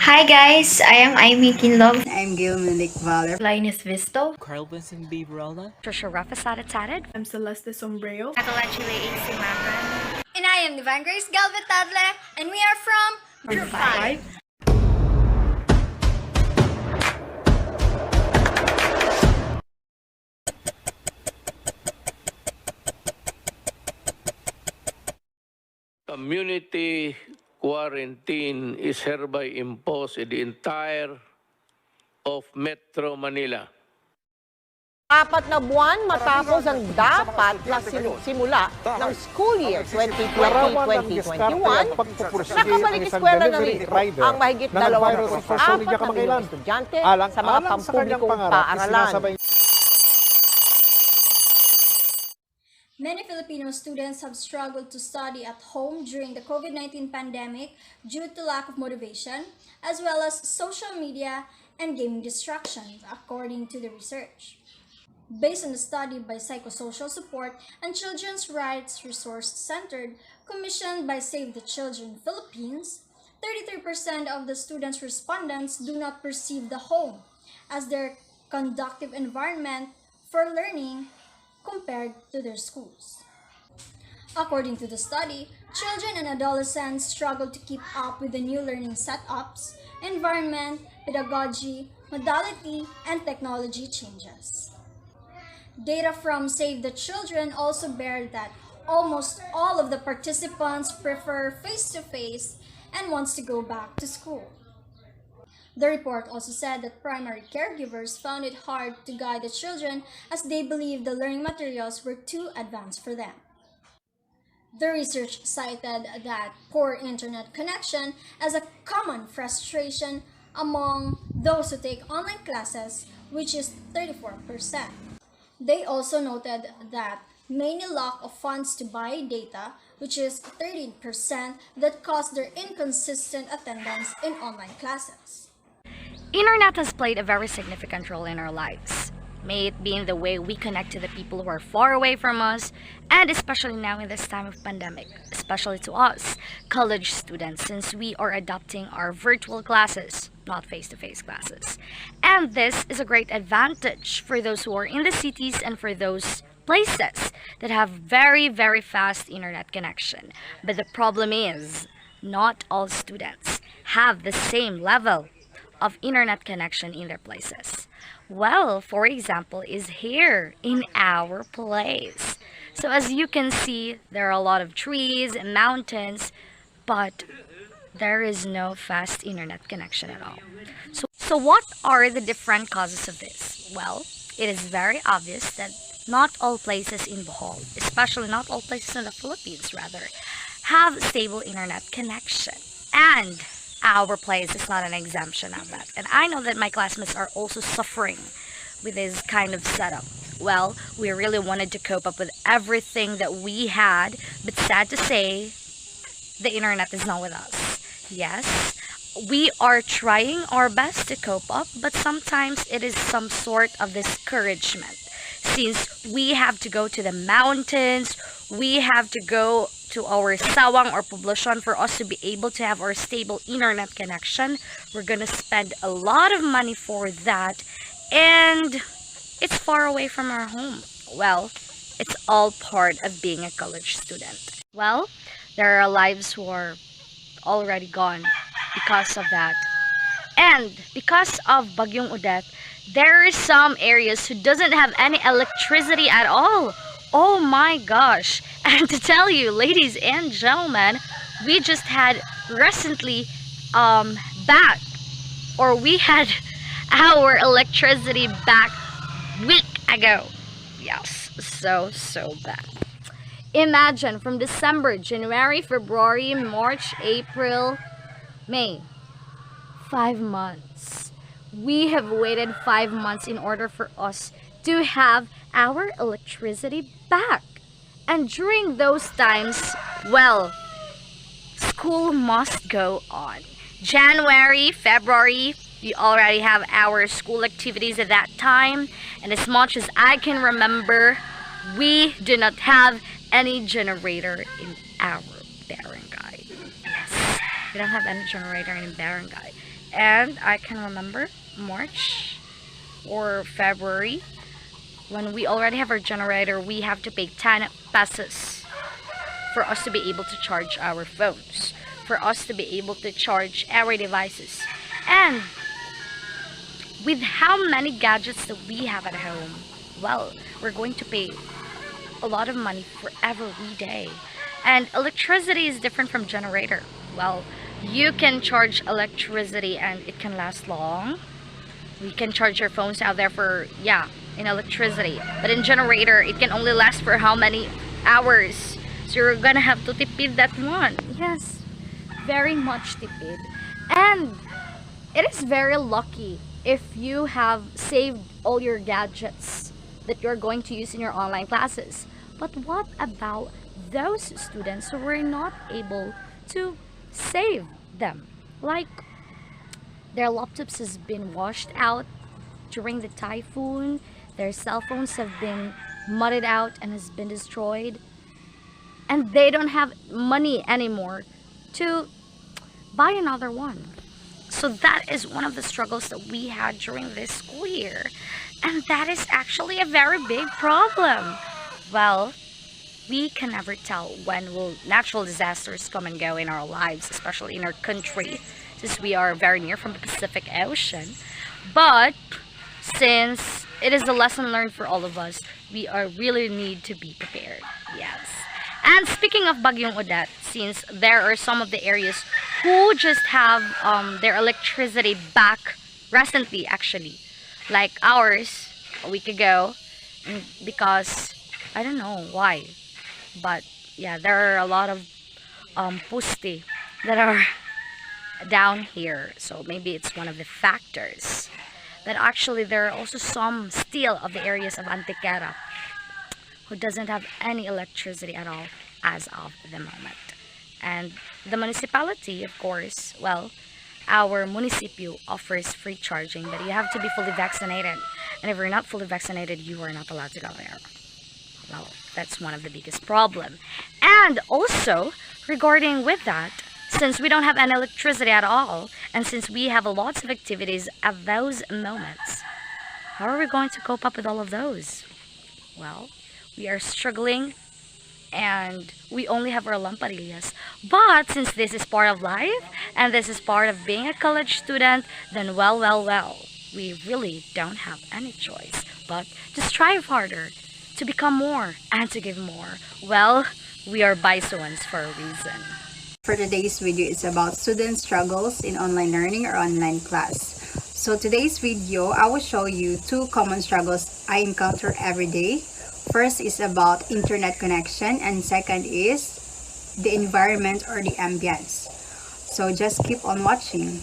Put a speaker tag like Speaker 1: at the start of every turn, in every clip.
Speaker 1: Hi guys, I am Aimee Kinlov.
Speaker 2: I'm Gil Malik Valer.
Speaker 3: Linus Visto.
Speaker 4: Carl Vincent Bibrella.
Speaker 5: Trisha Rafasada Tatted.
Speaker 3: I'm Celeste Sombrero.
Speaker 6: And I am Divine Grace Galvetadle, and we are from Group 5.
Speaker 7: Community quarantine is hereby imposed in the entire of Metro Manila.
Speaker 8: 4 na buwan matapos ang dapat na simula ng school year 2020-2021, nakabalik eskwela na rin ang mahigit 24,000 estudyante sa mga pampublikong paaralan.
Speaker 6: Many Filipino students have struggled to study at home during the COVID-19 pandemic due to lack of motivation, as well as social media and gaming distractions, according to the research. Based on the study by Psychosocial Support and Children's Rights Resource Center, commissioned by Save the Children Philippines, 33% of the students' respondents do not perceive the home as their conducive environment for learning compared to their schools. According to the study, children and adolescents struggle to keep up with the new learning setups, environment, pedagogy, modality, and technology changes. Data from Save the Children also bear that almost all of the participants prefer face-to-face and wants to go back to school. The report also said that primary caregivers found it hard to guide the children as they believed the learning materials were too advanced for them. The research cited that poor internet connection as a common frustration among those who take online classes, which is 34%. They also noted that many lack of funds to buy data, which is 13%, that caused their inconsistent attendance in online classes.
Speaker 5: Internet has played a very significant role in our lives. May it be in the way we connect to the people who are far away from us, and especially now in this time of pandemic, especially to us, college students, since we are adopting our virtual classes, not face-to-face classes. And this is a great advantage for those who are in the cities and for those places that have very, very fast internet connection. But the problem is, not all students have the same level of internet connection in their places. Well, for example, is here in our place. So as you can see, there are a lot of trees and mountains, but there is no fast internet connection at all. So what are the different causes of this? Well, it is very obvious that not all places in Bohol, especially not all places in the Philippines rather, have stable internet connection. And our place is not an exemption of that. And I know that my classmates are also suffering with this kind of setup. Well, we really wanted to cope up with everything that we had, but sad to say, the internet is not with us. Yes, we are trying our best to cope up, but sometimes it is some sort of discouragement. Since we have to go to the mountains, we have to go to our sawang or poblacion for us to be able to have our stable internet connection. We're gonna spend a lot of money for that, and it's far away from our home. Well, it's all part of being a college student. Well, there are lives who are already gone because of that. And because of Bagyong Odette, there are some areas who doesn't have any electricity at all. Oh my gosh. And to tell you, ladies and gentlemen, we just had recently we had our electricity back week ago. Yes, so bad. Imagine from December, January, February, March, April, May, 5 months. We have waited 5 months in order for us to have our electricity back. And during those times, well, school must go on. January, February, we already have our school activities at that time. And as much as I can remember, we do not have any generator in our barangay. Yes, we don't have any generator in barangay. And I can remember March or February, when we already have our generator, we have to pay 10 pesos for us to be able to charge our phones, for us to be able to charge our devices. And with how many gadgets that we have at home, well, we're going to pay a lot of money for every day. And electricity is different from generator. Well, you can charge electricity and it can last long. You can charge your phones out there for, in electricity. But in generator, it can only last for how many hours? So you're gonna have to tipid that one. Yes, very much tipid. And it is very lucky if you have saved all your gadgets that you're going to use in your online classes. But what about those students who were not able to save them? Like, their laptops has been washed out during the typhoon, their cell phones have been mudded out and has been destroyed, and they don't have money anymore to buy another one. So that is one of the struggles that we had during this school year, and that is actually a very big problem. Well, we can never tell when will natural disasters come and go in our lives, especially in our country, since we are very near from the Pacific Ocean. But since it is a lesson learned for all of us, we really need to be prepared. Yes. And speaking of Bagyong Odette, since there are some of the areas who just have their electricity back recently, actually, like ours a week ago, because I don't know why, but yeah, there are a lot of puste that are down here, so maybe it's one of the factors. But actually there are also some still of the areas of Antequera who doesn't have any electricity at all as of the moment. And the municipality, of course, well, our municipio offers free charging, but you have to be fully vaccinated, and if you're not fully vaccinated, you are not allowed to go there. Well, that's one of the biggest problem. And also regarding with that, since we don't have any electricity at all, and since we have lots of activities at those moments, how are we going to cope up with all of those? Well, we are struggling, and we only have our lamparrillas. But since this is part of life, and this is part of being a college student, then well, we really don't have any choice but to strive harder, to become more, and to give more. Well, we are Baisuans for a reason.
Speaker 2: For today's video is about student struggles in online learning or online class. So today's video, I will show you two common struggles I encounter every day. First is about internet connection, and second is the environment or the ambience. So just keep on watching.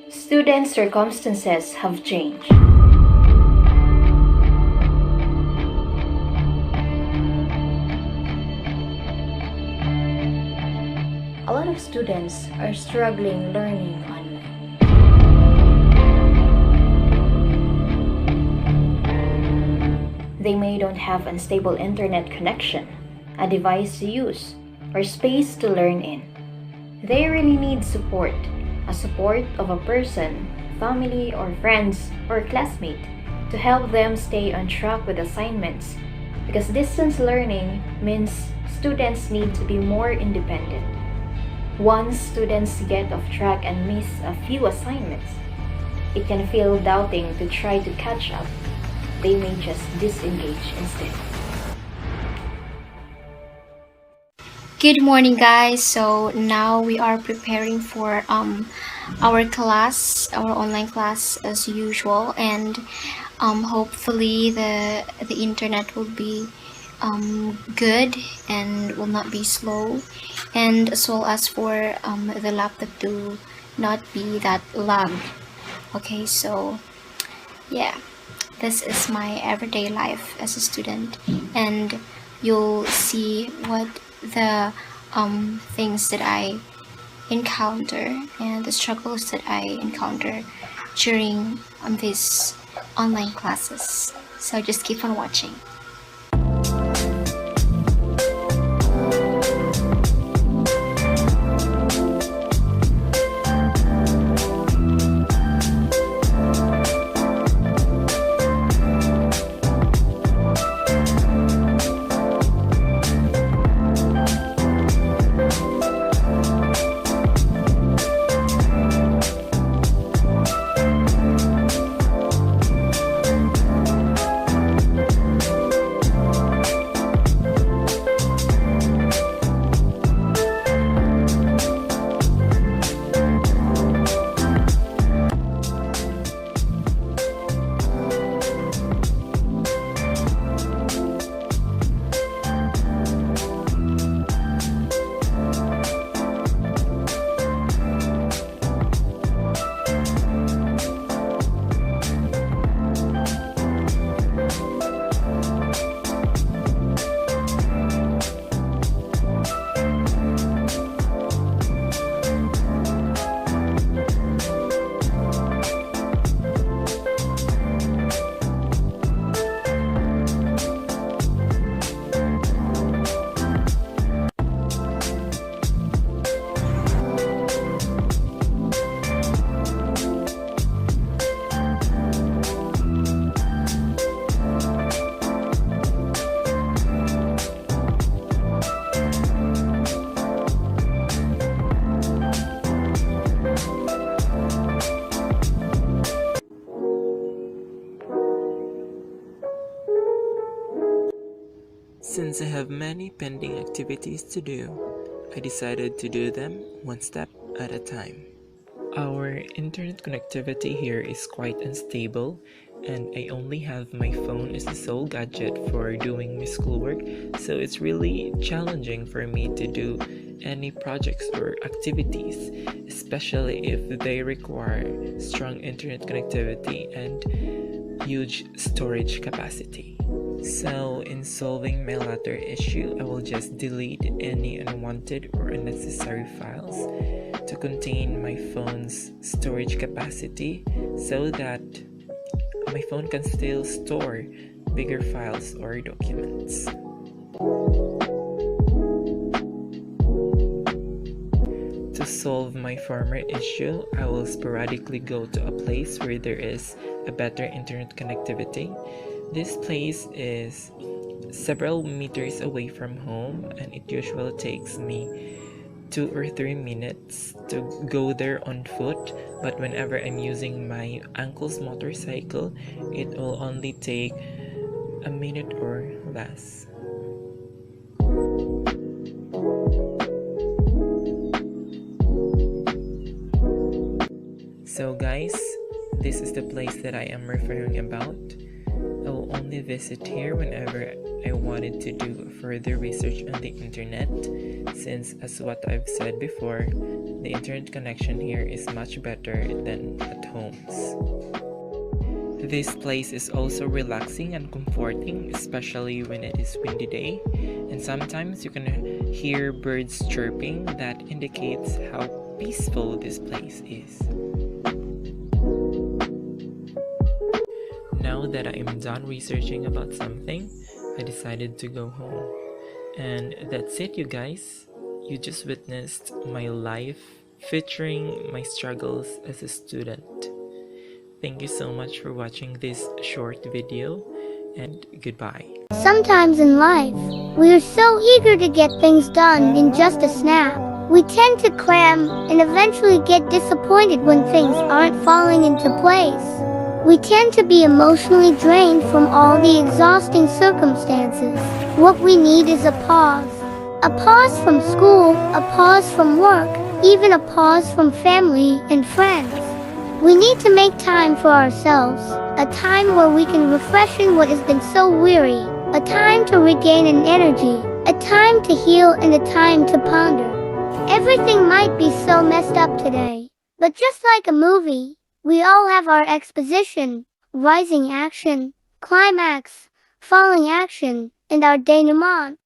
Speaker 1: Students' circumstances have changed. A lot of students are struggling learning online. They may don't have unstable internet connection, a device to use, or space to learn in. They really need support, a support of a person, family or friends or classmate to help them stay on track with assignments, because distance learning means students need to be more independent. Once students get off track and miss a few assignments, it can feel doubting to try to catch up. They may just disengage instead.
Speaker 4: Good morning, guys. So now we are preparing for our class, our online class as usual, and hopefully the internet will be good and will not be slow, and as well as for the laptop to not be that lag. Okay, so yeah, this is my everyday life as a student, and you'll see what the things that I encounter and the struggles that I encounter during these online classes. So just keep on watching.
Speaker 9: Since I have many pending activities to do, I decided to do them one step at a time. Our internet connectivity here is quite unstable, and I only have my phone as the sole gadget for doing my schoolwork, so it's really challenging for me to do any projects or activities, especially if they require strong internet connectivity and huge storage capacity. So in solving my latter issue, I will just delete any unwanted or unnecessary files to contain my phone's storage capacity so that my phone can still store bigger files or documents. To solve my former issue, I will sporadically go to a place where there is a better internet connectivity. This place is several meters away from home, and it usually takes me 2 or 3 minutes to go there on foot, but whenever I'm using my uncle's motorcycle, it will only take a minute or less. So guys, this is the place that I am referring about. I will only visit here whenever I wanted to do further research on the internet, since as what I've said before, the internet connection here is much better than at homes. This place is also relaxing and comforting, especially when it is windy day, and sometimes you can hear birds chirping. That indicates how peaceful this place is. Now that I am done researching about something, I decided to go home. And that's it, you guys. You just witnessed my life featuring my struggles as a student. Thank you so much for watching this short video, and goodbye.
Speaker 10: Sometimes in life, we are so eager to get things done in just a snap. We tend to cram and eventually get disappointed when things aren't falling into place. We tend to be emotionally drained from all the exhausting circumstances. What we need is a pause. A pause from school, a pause from work, even a pause from family and friends. We need to make time for ourselves, a time where we can refresh in what has been so weary, a time to regain an energy, a time to heal, and a time to ponder. Everything might be so messed up today, but just like a movie, we all have our exposition, rising action, climax, falling action, and our denouement.